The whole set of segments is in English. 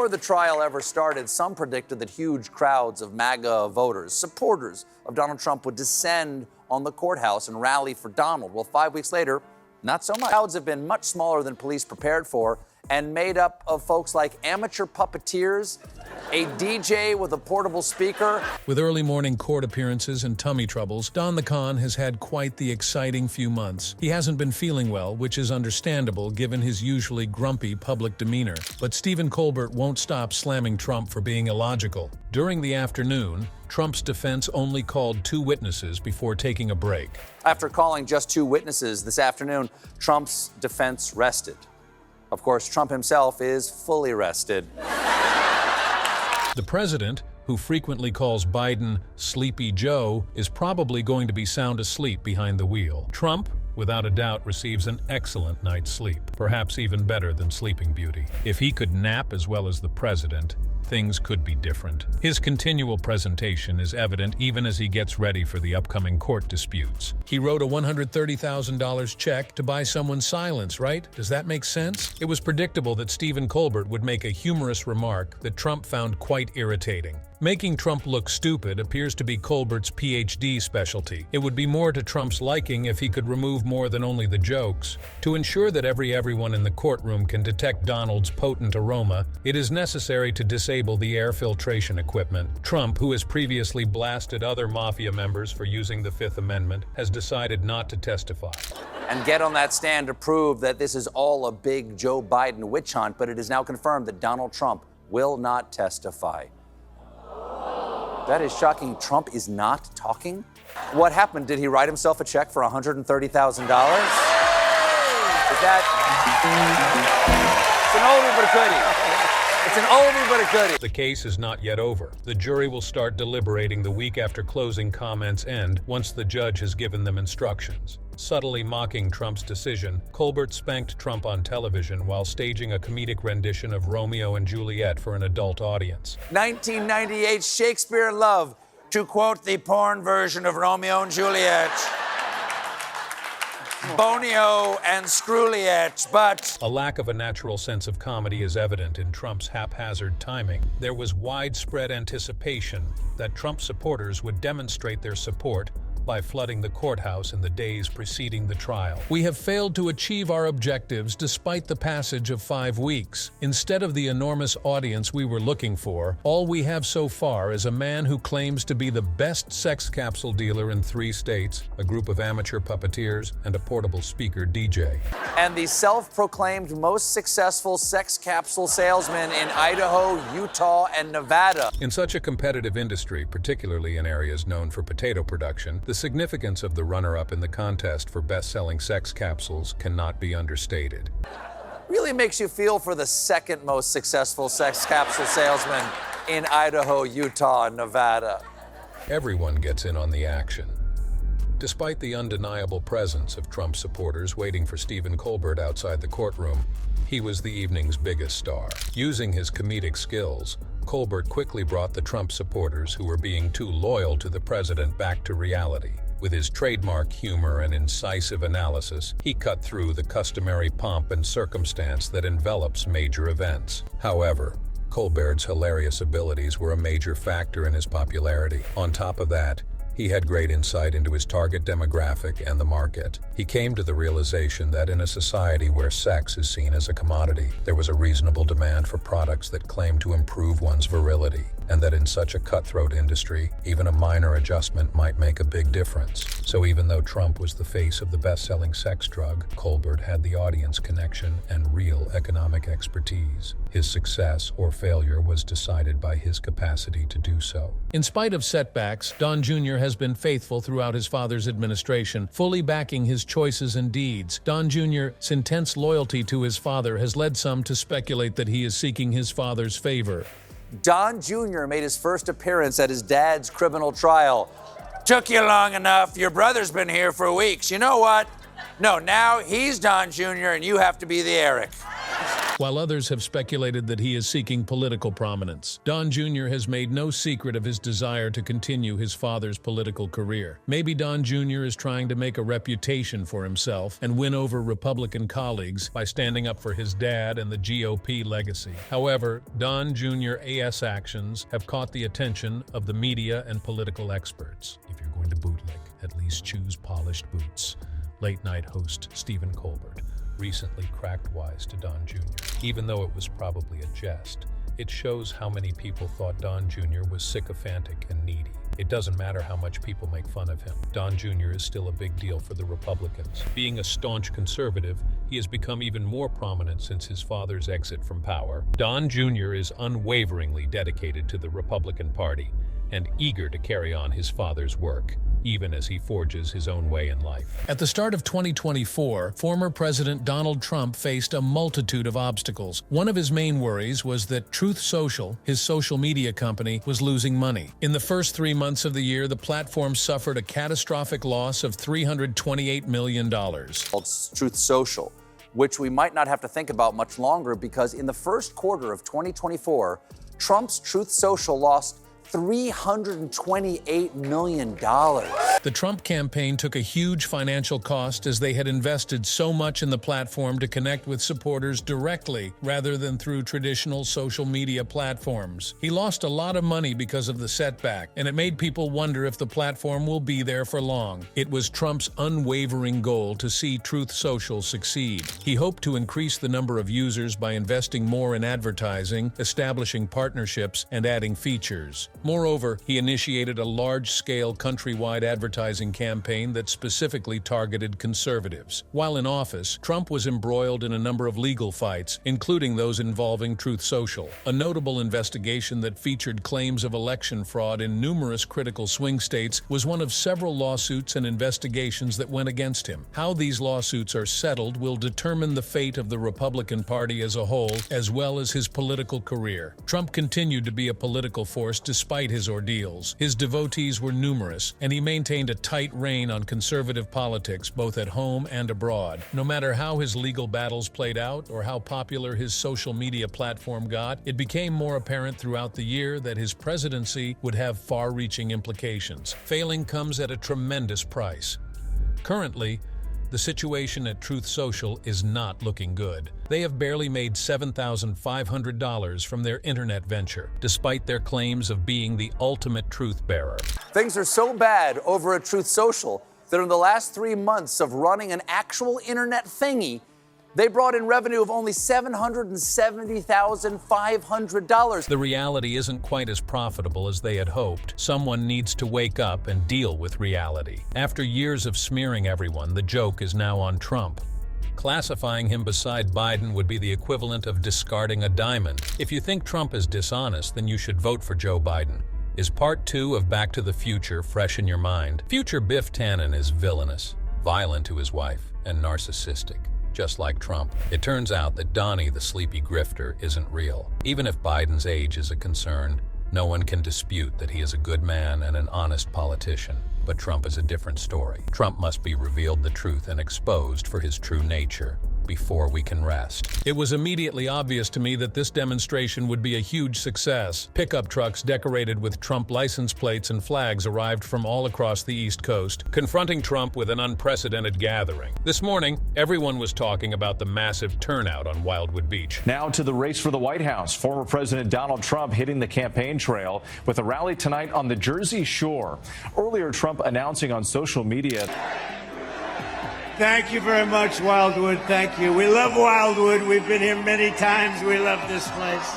Before the trial ever started, some predicted that huge crowds of MAGA voters, supporters of Donald Trump, would descend on the courthouse and rally for Donald. Well, 5 weeks later, not so much. Crowds have been much smaller than police prepared for and made up of folks like amateur puppeteers, a DJ with a portable speaker. With early morning court appearances and tummy troubles, Don the Con has had quite the exciting few months. He hasn't been feeling well, which is understandable given his usually grumpy public demeanor. But Stephen Colbert won't stop slamming Trump for being illogical. During the afternoon, Trump's defense only called 2 witnesses before taking a break. After calling just 2 witnesses this afternoon, Trump's defense rested. Of course, Trump himself is fully rested. The president, who frequently calls Biden Sleepy Joe, is probably going to be sound asleep behind the wheel. Trump, without a doubt, receives an excellent night's sleep, perhaps even better than Sleeping Beauty. If he could nap as well as the president, things could be different. His continual presentation is evident even as he gets ready for the upcoming court disputes. He wrote a $130,000 check to buy someone's silence, right? Does that make sense? It was predictable that Stephen Colbert would make a humorous remark that Trump found quite irritating. Making Trump look stupid appears to be Colbert's PhD specialty. It would be more to Trump's liking if he could remove more than only the jokes. To ensure that everyone in the courtroom can detect Donald's potent aroma, it is necessary to disable the air filtration equipment. Trump, who has previously blasted other mafia members for using the Fifth Amendment, has decided not to testify. And get on that stand to prove that this is all a big Joe Biden witch hunt, but it is now confirmed that Donald Trump will not testify. That is shocking. Trump is not talking? What happened? Did he write himself a check for $130,000? Is that... It's an oldie but a goodie. It's an oldie but a goodie. The case is not yet over. The jury will start deliberating the week after closing comments end, once the judge has given them instructions. Subtly mocking Trump's decision, Colbert spanked Trump on television while staging a comedic rendition of Romeo and Juliet for an adult audience. 1998 Shakespeare in Love, to quote the porn version of Romeo and Juliet. Bonio and Scruliet, but... A lack of a natural sense of comedy is evident in Trump's haphazard timing. There was widespread anticipation that Trump supporters would demonstrate their support by flooding the courthouse in the days preceding the trial. We have failed to achieve our objectives despite the passage of 5 weeks. Instead of the enormous audience we were looking for, all we have so far is a man who claims to be the best sex capsule dealer in 3 states, a group of amateur puppeteers, and a portable speaker DJ. And the self-proclaimed most successful sex capsule salesman in Idaho, Utah, and Nevada. In such a competitive industry, particularly in areas known for potato production, the significance of the runner-up in the contest for best-selling sex capsules cannot be understated. Really makes you feel for the second most successful sex capsule salesman in Idaho, Utah, and Nevada. Everyone gets in on the action. Despite the undeniable presence of Trump supporters waiting for Stephen Colbert outside the courtroom, he was the evening's biggest star. Using his comedic skills, Colbert quickly brought the Trump supporters who were being too loyal to the president back to reality. With his trademark humor and incisive analysis, he cut through the customary pomp and circumstance that envelops major events. However, Colbert's hilarious abilities were a major factor in his popularity. On top of that, he had great insight into his target demographic and the market. He came to the realization that in a society where sex is seen as a commodity, there was a reasonable demand for products that claimed to improve one's virility, and that in such a cutthroat industry, even a minor adjustment might make a big difference. So even though Trump was the face of the best-selling sex drug, Colbert had the audience connection and real economic expertise. His success or failure was decided by his capacity to do so. In spite of setbacks, Don Jr. has been faithful throughout his father's administration, fully backing his choices and deeds. Don Jr.'s intense loyalty to his father has led some to speculate that he is seeking his father's favor. Don Jr. made his first appearance at his dad's criminal trial. Took you long enough. Your brother's been here for weeks. You know what? No, now he's Don Jr. and you have to be the Eric. while others have speculated that he is seeking political prominence. Don Jr. has made no secret of his desire to continue his father's political career. Maybe Don Jr. is trying to make a reputation for himself and win over Republican colleagues by standing up for his dad and the GOP legacy. However, Don Jr.'s actions have caught the attention of the media and political experts. If you're going to bootleg, at least choose polished boots. Late-night host Stephen Colbert recently cracked wise to Don Jr. Even though it was probably a jest, it shows how many people thought Don Jr. was sycophantic and needy. It doesn't matter how much people make fun of him. Don Jr. is still a big deal for the Republicans. Being a staunch conservative, he has become even more prominent since his father's exit from power. Don Jr. is unwaveringly dedicated to the Republican Party and eager to carry on his father's work, even as he forges his own way in life. At the start of 2024, former President Donald Trump faced a multitude of obstacles. One of his main worries was that Truth Social, his social media company, was losing money. In the first 3 months of the year, the platform suffered a catastrophic loss of $328 million. It's Truth Social, which we might not have to think about much longer because in the first quarter of 2024, Trump's Truth Social lost $328 million. The Trump campaign took a huge financial cost as they had invested so much in the platform to connect with supporters directly rather than through traditional social media platforms. He lost a lot of money because of the setback, and it made people wonder if the platform will be there for long. It was Trump's unwavering goal to see Truth Social succeed. He hoped to increase the number of users by investing more in advertising, establishing partnerships, and adding features. Moreover, he initiated a large-scale countrywide advertising campaign that specifically targeted conservatives. While in office, Trump was embroiled in a number of legal fights, including those involving Truth Social. A notable investigation that featured claims of election fraud in numerous critical swing states was one of several lawsuits and investigations that went against him. How these lawsuits are settled will determine the fate of the Republican Party as a whole, as well as his political career. Trump continued to be a political force despite his ordeals. His devotees were numerous, and he maintained a tight rein on conservative politics both at home and abroad. No matter how his legal battles played out or how popular his social media platform got, it became more apparent throughout the year that his presidency would have far-reaching implications. Failing comes at a tremendous price. Currently, the situation at Truth Social is not looking good. They have barely made $7,500 from their internet venture, despite their claims of being the ultimate truth bearer. Things are so bad over at Truth Social that in the last 3 months of running an actual internet thingy, they brought in revenue of only $770,500. The reality isn't quite as profitable as they had hoped. Someone needs to wake up and deal with reality. After years of smearing everyone, the joke is now on Trump. Classifying him beside Biden would be the equivalent of discarding a diamond. If you think Trump is dishonest, then you should vote for Joe Biden. Is Part 2 of Back to the Future fresh in your mind? Future Biff Tannen is villainous, violent to his wife, and narcissistic. Just like Trump. It turns out that Donnie, the sleepy grifter, isn't real. Even if Biden's age is a concern, no one can dispute that he is a good man and an honest politician. But Trump is a different story. Trump must be revealed the truth and exposed for his true nature before we can rest. It was immediately obvious to me that this demonstration would be a huge success. Pickup trucks decorated with Trump license plates and flags arrived from all across the East Coast, confronting Trump with an unprecedented gathering. This morning, everyone was talking about the massive turnout on Wildwood Beach. Now to the race for the White House. Former President Donald Trump hitting the campaign trail with a rally tonight on the Jersey Shore. Earlier, Trump announcing on social media, "Thank you very much, Wildwood. Thank you. We love Wildwood. We've been here many times. We love this place."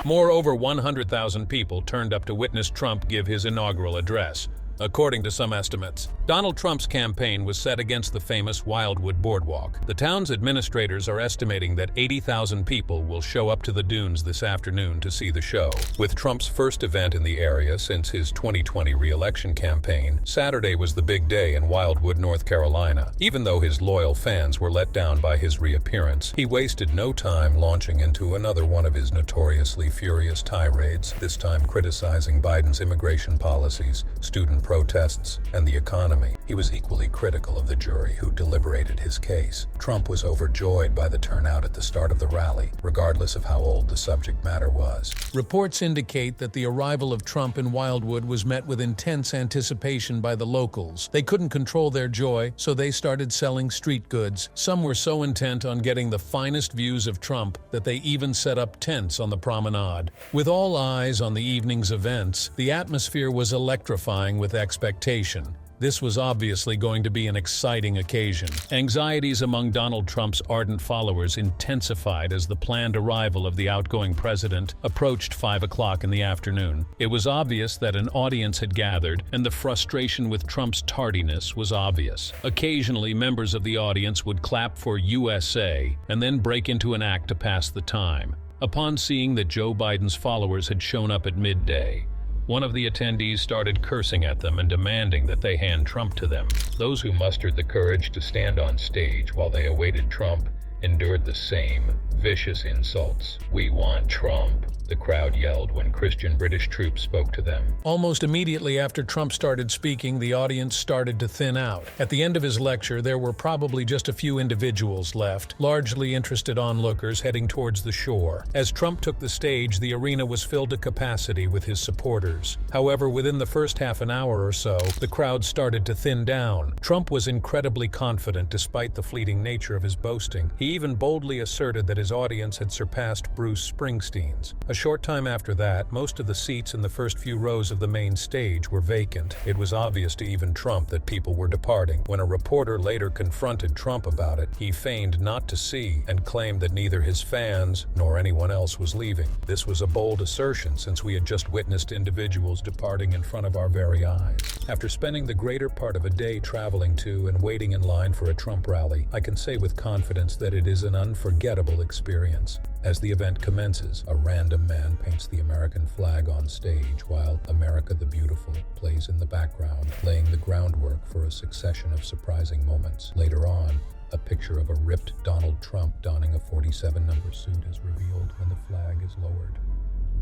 Moreover, 100,000 people turned up to witness Trump give his inaugural address. According to some estimates, Donald Trump's campaign was set against the famous Wildwood Boardwalk. The town's administrators are estimating that 80,000 people will show up to the dunes this afternoon to see the show. With Trump's first event in the area since his 2020 re-election campaign, Saturday was the big day in Wildwood, North Carolina. Even though his loyal fans were let down by his reappearance, he wasted no time launching into another one of his notoriously furious tirades, this time criticizing Biden's immigration policies, student protests, and the economy. He was equally critical of the jury who deliberated his case. Trump was overjoyed by the turnout at the start of the rally, regardless of how old the subject matter was. Reports indicate that the arrival of Trump in Wildwood was met with intense anticipation by the locals. They couldn't control their joy, so they started selling street goods. Some were so intent on getting the finest views of Trump that they even set up tents on the promenade. With all eyes on the evening's events, the atmosphere was electrifying with expectation. This was obviously going to be an exciting occasion. Anxieties among Donald Trump's ardent followers intensified as the planned arrival of the outgoing president approached 5 o'clock in the afternoon. It was obvious that an audience had gathered, and the frustration with Trump's tardiness was obvious. Occasionally, members of the audience would clap for USA and then break into an act to pass the time. Upon seeing that Joe Biden's followers had shown up at midday, one of the attendees started cursing at them and demanding that they hand Trump to them. Those who mustered the courage to stand on stage while they awaited Trump endured the same vicious insults. "We want Trump," the crowd yelled when Christian British troops spoke to them. Almost immediately after Trump started speaking, the audience started to thin out. At the end of his lecture, there were probably just a few individuals left, largely interested onlookers heading towards the shore. As Trump took the stage, the arena was filled to capacity with his supporters. However, within the first half an hour or so, the crowd started to thin down. Trump was incredibly confident despite the fleeting nature of his boasting. He even boldly asserted that his audience had surpassed Bruce Springsteen's. A short time after that, most of the seats in the first few rows of the main stage were vacant. It was obvious to even Trump that people were departing. When a reporter later confronted Trump about it, he feigned not to see and claimed that neither his fans nor anyone else was leaving. This was a bold assertion since we had just witnessed individuals departing in front of our very eyes. After spending the greater part of a day traveling to and waiting in line for a Trump rally, I can say with confidence that it is an unforgettable experience. As the event commences, a random man paints the American flag on stage while "America the Beautiful" plays in the background, laying the groundwork for a succession of surprising moments. Later on, a picture of a ripped Donald Trump donning a 47 number suit is revealed when the flag is lowered.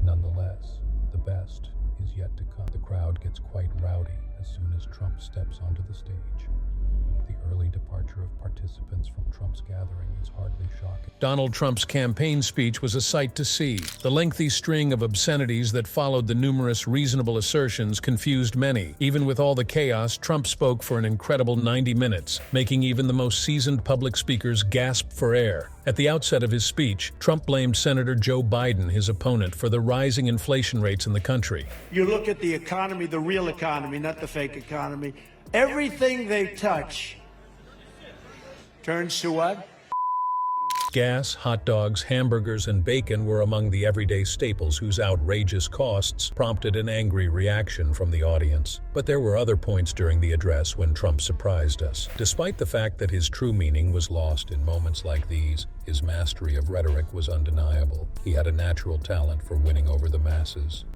Nonetheless, the best is yet to come. The crowd gets quite rowdy as soon as Trump steps onto the stage. The early departure of participants from Trump's gathering is hardly shocking. Donald Trump's campaign speech was a sight to see. The lengthy string of obscenities that followed the numerous reasonable assertions confused many. Even with all the chaos, Trump spoke for an incredible 90 minutes, making even the most seasoned public speakers gasp for air. At the outset of his speech, Trump blamed Senator Joe Biden, his opponent, for the rising inflation rates in the country. You look at the economy, the real economy, not the fake economy. Everything they touch turns to what? Gas, hot dogs, hamburgers, and bacon were among the everyday staples whose outrageous costs prompted an angry reaction from the audience. But there were other points during the address when Trump surprised us. Despite the fact that his true meaning was lost in moments like these, his mastery of rhetoric was undeniable. He had a natural talent for winning over the masses.